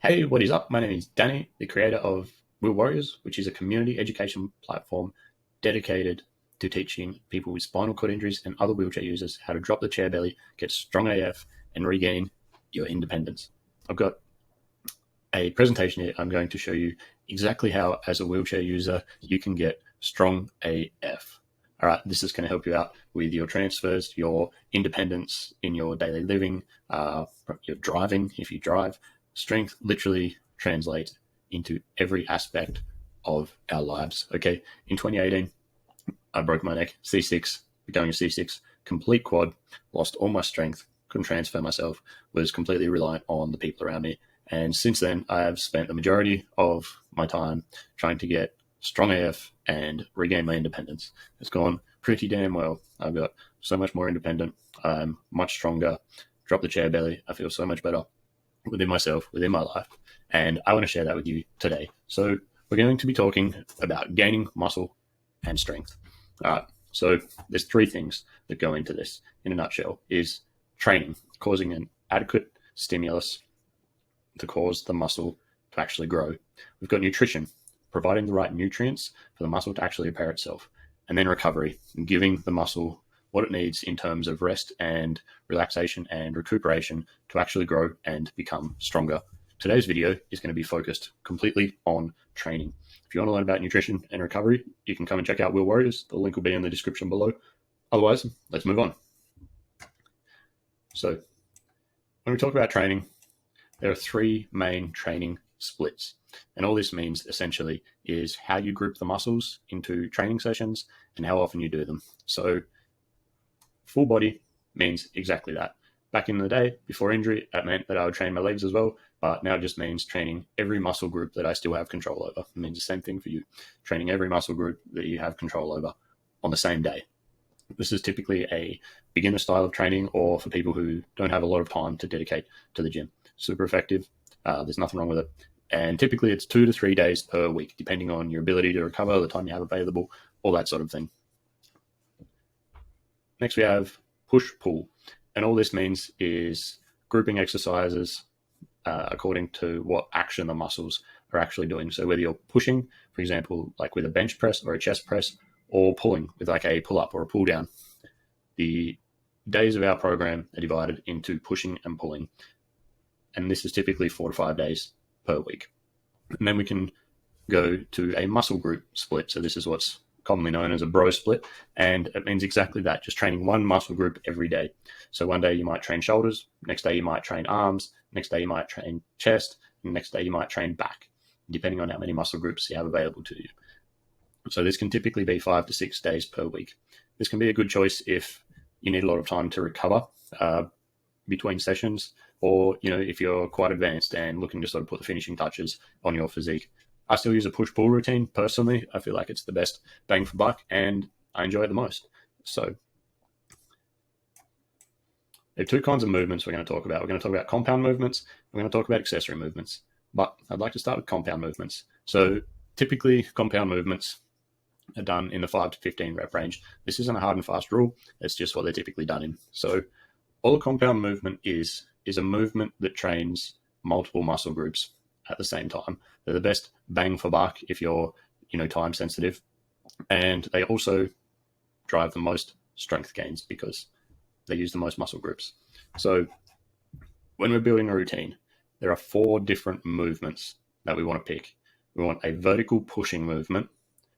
Hey, what is up? My name is Danny, the creator of Wheel Warriors, which is a community education platform dedicated to teaching people with spinal cord injuries and other wheelchair users how to drop the chair belly, get strong AF, and regain your independence. I've got a presentation here. I'm going to show you exactly how, as a wheelchair user, you can get strong AF. All right, this is going to help you out with your transfers, your independence in your daily living, your driving, if you drive. Strength literally translates into every aspect of our lives. Okay, in 2018, I broke my neck, C6, going to C6, complete quad, lost all my strength, couldn't transfer myself, was completely reliant on the people around me. And since then, I have spent the majority of my time trying to get strong AF and regain my independence. It's gone pretty damn well. I've got so much more independent. I'm much stronger. Drop the chair belly. I feel so much better within myself, within my life. And I want to share that with you today. So we're going to be talking about gaining muscle and strength. So there's three things that go into this in a nutshell: is training, causing an adequate stimulus to cause the muscle to actually grow. We've got nutrition, providing the right nutrients for the muscle to actually repair itself. And then recovery, giving the muscle what it needs in terms of rest and relaxation and recuperation to actually grow and become stronger. Today's video is going to be focused completely on training. If you want to learn about nutrition and recovery, you can come and check out Wheel Warriors. The link will be in the description below. Otherwise, let's move on. So when we talk about training, there are three main training splits. And all this means essentially is how you group the muscles into training sessions and how often you do them. So full body means exactly that. Back in the day, before injury, that meant that I would train my legs as well, but now it just means training every muscle group that I still have control over. It means the same thing for you, training every muscle group that you have control over on the same day. This is typically a beginner style of training, or for people who don't have a lot of time to dedicate to the gym. Super effective. There's nothing wrong with it. And typically it's 2 to 3 days per week, depending on your ability to recover, the time you have available, all that sort of thing. Next, we have push-pull. And all this means is grouping exercises according to what action the muscles are actually doing. So whether you're pushing, for example, like with a bench press or a chest press, or pulling with like a pull-up or a pull-down, the days of our program are divided into pushing and pulling. And this is typically 4 to 5 days per week. And then we can go to a muscle group split. So this is what's commonly known as a bro split. And it means exactly that, just training one muscle group every day. So one day you might train shoulders, next day you might train arms, next day you might train chest, and next day you might train back, depending on how many muscle groups you have available to you. So this can typically be 5 to 6 days per week. This can be a good choice if you need a lot of time to recover between sessions, or if you're quite advanced and looking to sort of put the finishing touches on your physique. I still use a push-pull routine personally. I feel like it's the best bang for buck and I enjoy it the most. So there are two kinds of movements we're going to talk about. We're going to talk about compound movements. We're going to talk about accessory movements. But I'd like to start with compound movements. So typically compound movements are done in the 5 to 15 rep range. This isn't a hard and fast rule. It's just what they're typically done in. So all a compound movement is a movement that trains multiple muscle groups at the same time. They're the best bang for buck if you're, time sensitive. And they also drive the most strength gains because they use the most muscle groups. So when we're building a routine, there are 4 different movements that we want to pick. We want a vertical pushing movement,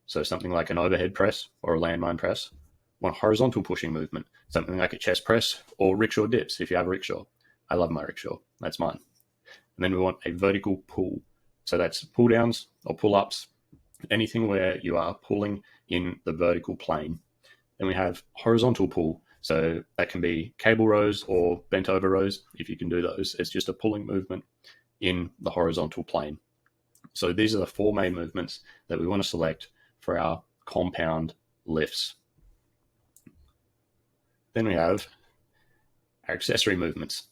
so something like an overhead press or a landmine press. We want a horizontal pushing movement, something like a chest press or rickshaw dips if you have a rickshaw. I love my rickshaw. That's mine. And then we want a vertical pull. So that's pull downs or pull ups, anything where you are pulling in the vertical plane. Then we have horizontal pull. So that can be cable rows or bent over rows. If you can do those, it's just a pulling movement in the horizontal plane. So these are the 4 main movements that we want to select for our compound lifts. Then we have our accessory movements.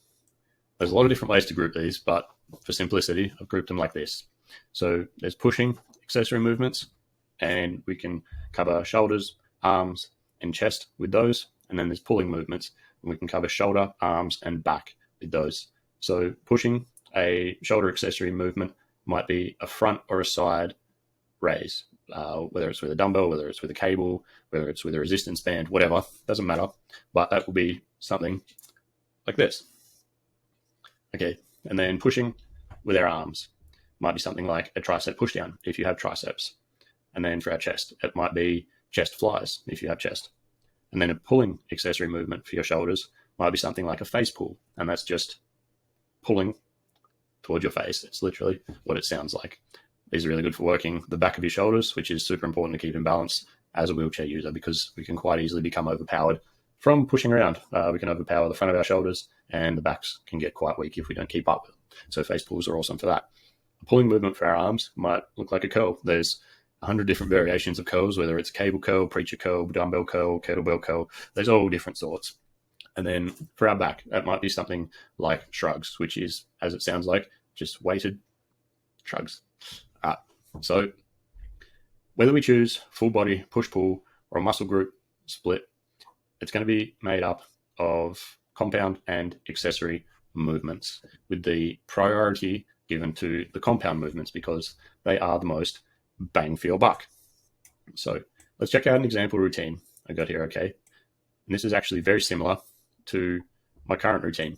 There's a lot of different ways to group these, but for simplicity, I've grouped them like this. So there's pushing accessory movements, and we can cover shoulders, arms, and chest with those. And then there's pulling movements, and we can cover shoulder, arms, and back with those. So pushing A shoulder accessory movement might be a front or a side raise, whether it's with a dumbbell, whether it's with a cable, whether it's with a resistance band, whatever, doesn't matter. But that will be something like this. Okay, and then pushing with our arms might be something like a tricep pushdown if you have triceps. And then for our chest, it might be chest flies if you have chest. And then a pulling accessory movement for your shoulders might be something like a face pull, and that's just pulling towards your face. It's literally what it sounds like. These are really good for working the back of your shoulders, which is super important to keep in balance as a wheelchair user, because we can quite easily become overpowered from pushing around. We can overpower the front of our shoulders, and the backs can get quite weak if we don't keep up with them. So face pulls are awesome for that. A pulling movement for our arms might look like a curl. There's 100 different variations of curls, whether it's cable curl, preacher curl, dumbbell curl, kettlebell curl. There's all different sorts. And then for our back, that might be something like shrugs, which is, as it sounds like, just weighted shrugs. So whether we choose full body, push-pull, or a muscle group split, it's going to be made up of compound and accessory movements, with the priority given to the compound movements because they are the most bang for your buck. So let's check out an example routine I got here, okay? And this is actually very similar to my current routine.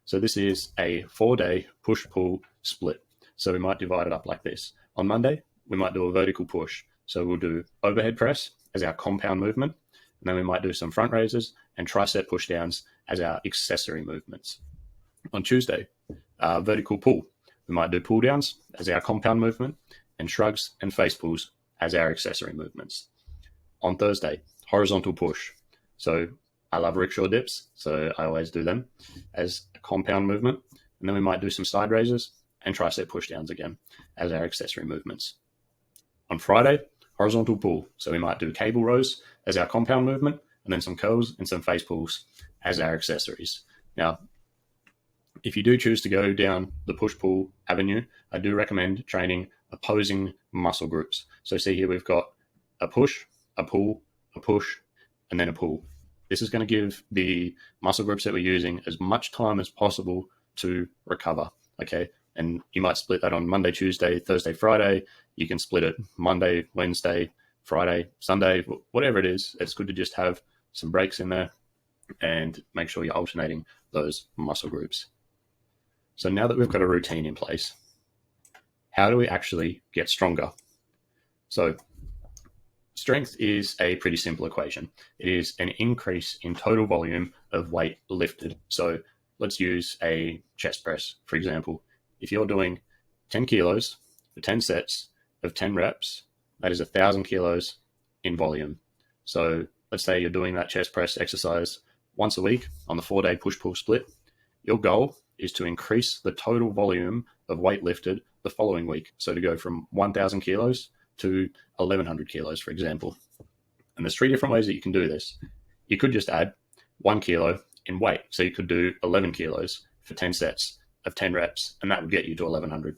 So this is a 4-day push-pull split. So we might divide it up like this. On Monday, we might do a vertical push. So we'll do overhead press as our compound movement, and then we might do some front raises and tricep pushdowns as our accessory movements. On Tuesday, vertical pull. We might do pull downs as our compound movement, and shrugs and face pulls as our accessory movements. On Thursday, horizontal push. So I love rickshaw dips, so I always do them as a compound movement. And then we might do some side raises and tricep pushdowns again as our accessory movements. On Friday, horizontal pull. So we might do cable rows as our compound movement, and then some curls and some face pulls as our accessories. Now, if you do choose to go down the push-pull avenue, I do recommend training opposing muscle groups. So see here, we've got a push, a pull, a push, and then a pull. This is going to give the muscle groups that we're using as much time as possible to recover, okay? And you might split that on Monday, Tuesday, Thursday, Friday. You can split it Monday, Wednesday, Friday, Sunday, whatever it is. It's good to just have some breaks in there and make sure you're alternating those muscle groups. So now that we've got a routine in place, how do we actually get stronger? So strength is a pretty simple equation. It is an increase in total volume of weight lifted. So let's use a chest press, for example. If you're doing 10 kilos for 10 sets of 10 reps, that is 1,000 kilos in volume. So let's say you're doing that chest press exercise once a week on the 4-day push-pull split. Your goal is to increase the total volume of weight lifted the following week. So to go from 1,000 kilos to 1,100 kilos, for example. And there's 3 different ways that you can do this. You could just add 1 kilo in weight. So you could do 11 kilos for 10 sets of 10 reps, and that would get you to 1,100.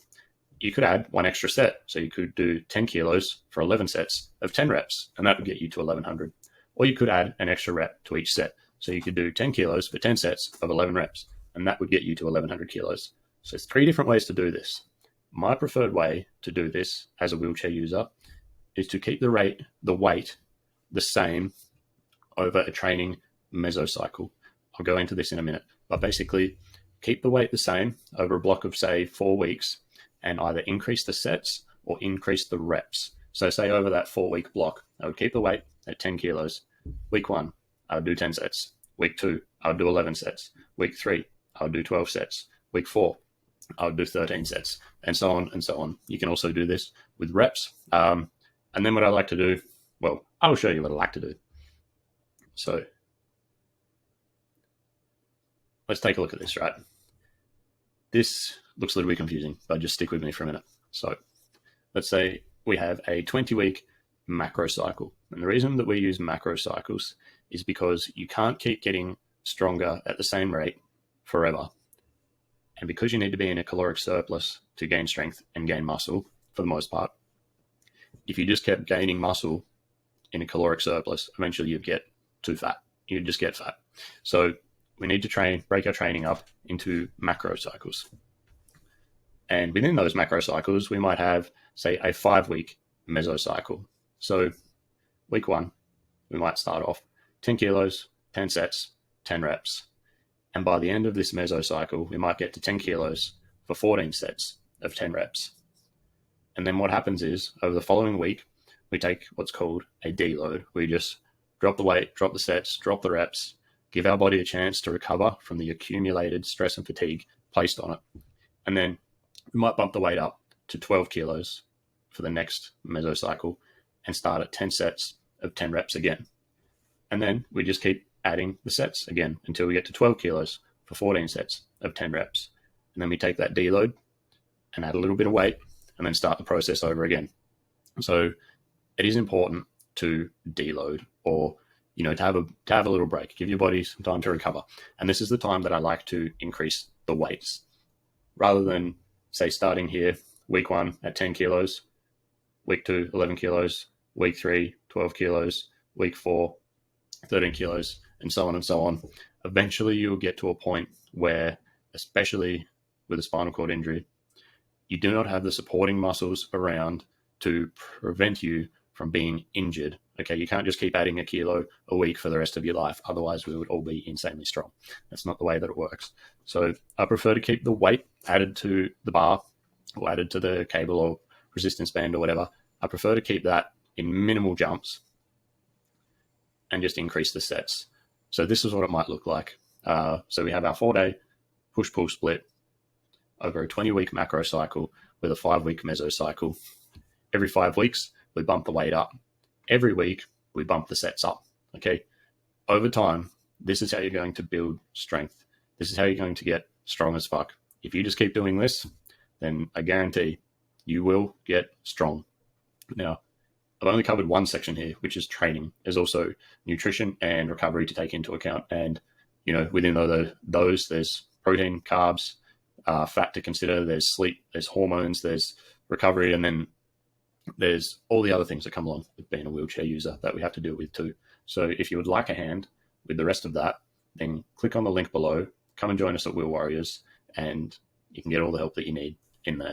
You could add 1 extra set. So you could do 10 kilos for 11 sets of 10 reps, and that would get you to 1,100. Or you could add an extra rep to each set. So you could do 10 kilos for 10 sets of 11 reps, and that would get you to 1,100 kilos. So there's 3 different ways to do this. My preferred way to do this as a wheelchair user is to keep the weight the same over a training mesocycle. I'll go into this in a minute, but basically keep the weight the same over a block of, say, 4 weeks, and either increase the sets or increase the reps. So say over that 4-week block, I would keep the weight at 10 kilos. Week 1, I would do 10 sets. Week 2, I would do 11 sets. Week 3, I would do 12 sets. Week 4, I would do 13 sets, and so on and so on. You can also do this with reps. And then what I like to do, well, I'll show you what I like to do. So let's take a look at this, right? This looks a little bit confusing, but just stick with me for a minute. So let's say we have a 20-week macro cycle. And the reason that we use macro cycles is because you can't keep getting stronger at the same rate forever. And because you need to be in a caloric surplus to gain strength and gain muscle, for the most part, if you just kept gaining muscle in a caloric surplus, eventually you'd get too fat. You'd just get fat. So we need to break our training up into macro cycles. And within those macro cycles, we might have, say, a 5-week mesocycle. So week 1, we might start off 10 kilos, 10 sets, 10 reps. And by the end of this mesocycle, we might get to 10 kilos for 14 sets of 10 reps. And then what happens is, over the following week, we take what's called a deload. We just drop the weight, drop the sets, drop the reps, give our body a chance to recover from the accumulated stress and fatigue placed on it. And then we might bump the weight up to 12 kilos for the next mesocycle and start at 10 sets of 10 reps again. And then we just keep adding the sets again until we get to 12 kilos for 14 sets of 10 reps. And then we take that deload and add a little bit of weight and then start the process over again. So it is important to deload, or to have a little break, give your body some time to recover. And this is the time that I like to increase the weights, rather than, say, starting here week 1 at 10 kilos, week 2 11 kilos, week 3 12 kilos, week 4 13 kilos, and so on and so on. Eventually you'll get to a point where, especially with a spinal cord injury, you do not have the supporting muscles around to prevent you from being injured. Okay, you can't just keep adding a kilo a week for the rest of your life. Otherwise, we would all be insanely strong. That's not the way that it works. So I prefer to keep the weight added to the bar or added to the cable or resistance band or whatever. I prefer to keep that in minimal jumps and just increase the sets. So this is what it might look like. So we have our 4-day push-pull split over a 20-week macro cycle with a 5-week mesocycle. Every 5 weeks, we bump the weight up. Every week, we bump the sets up. Okay. Over time, this is how you're going to build strength. This is how you're going to get strong as fuck. If you just keep doing this, then I guarantee you will get strong. Now, I've only covered one section here, which is training. There's also nutrition and recovery to take into account. And, within those, there's protein, carbs, fat to consider. There's sleep, there's hormones, there's recovery, and then there's all the other things that come along with being a wheelchair user that we have to deal with too. So if you would like a hand with the rest of that, then click on the link below, come and join us at Wheel Warriors, and you can get all the help that you need in there.